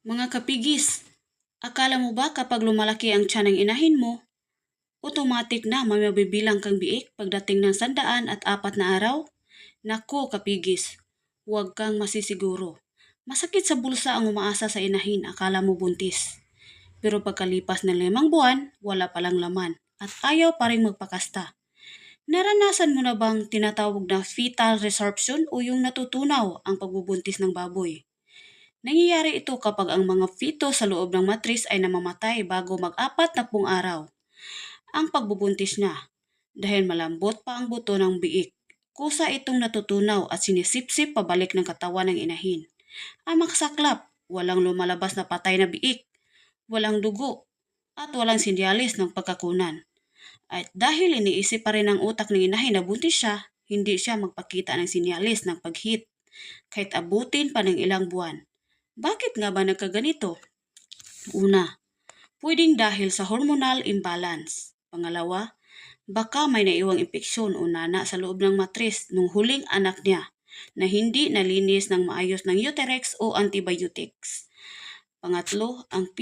Mga kapigis, akala mo ba kapag lumalaki ang tiyan ng inahin mo, automatic na may mabibilang kang biik pagdating ng 104 na araw? Naku kapigis, huwag kang masisiguro. Masakit sa bulsa ang umaasa sa inahin, akala mo buntis. Pero pagkalipas ng 5 buwan, wala palang laman at ayaw pa rin magpakasta. Naranasan mo na bang tinatawag na fetal resorption o yung natutunaw ang pagbubuntis ng baboy? Nangyayari ito kapag ang mga feto sa loob ng matris ay namamatay bago mag-40 araw. Ang pagbubuntis na, dahil malambot pa ang buto ng biik, kusa itong natutunaw at sinisipsip pabalik ng katawan ng inahin. Ang makasaklap, walang lumalabas na patay na biik, walang dugo, at walang sinyalis ng pagkakunan. At dahil iniisip pa rin ng utak ng inahin na buntis siya, hindi siya magpakita ng sinyalis ng paghit, kahit abutin pa ng ilang buwan. Bakit nga ba nagkaganito? Una, pwedeng dahil sa hormonal imbalance. Pangalawa, baka may naiwang impeksyon o nana sa loob ng matris nung huling anak niya na hindi nalinis ng maayos ng Uterex o antibiotics. Pangatlo, ang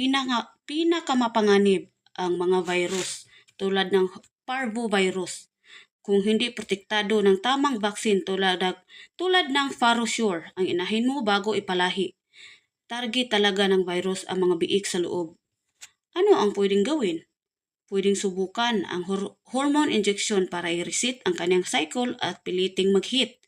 pinakamapanganib ang mga virus tulad ng parvovirus. Kung hindi protektado ng tamang vaccine tulad ng Farosure ang inahin mo bago ipalahi, target talaga ng virus ang mga biik sa loob. Ano ang pwedeng gawin? Pwedeng subukan ang hormone injection para i-reset ang kanyang cycle at piliting mag-hit.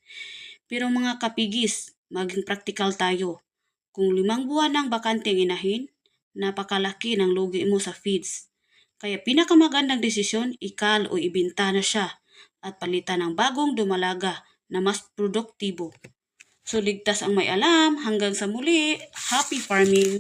Pero mga kapigis, maging practical tayo. Kung 5 buwan ng bakanteng inahin, napakalaki ng lugi mo sa feeds. Kaya pinakamagandang desisyon, ikal o ibinta na siya at palitan ng bagong dumalaga na mas produktibo. So ligtas ang may alam. Hanggang sa muli, happy farming!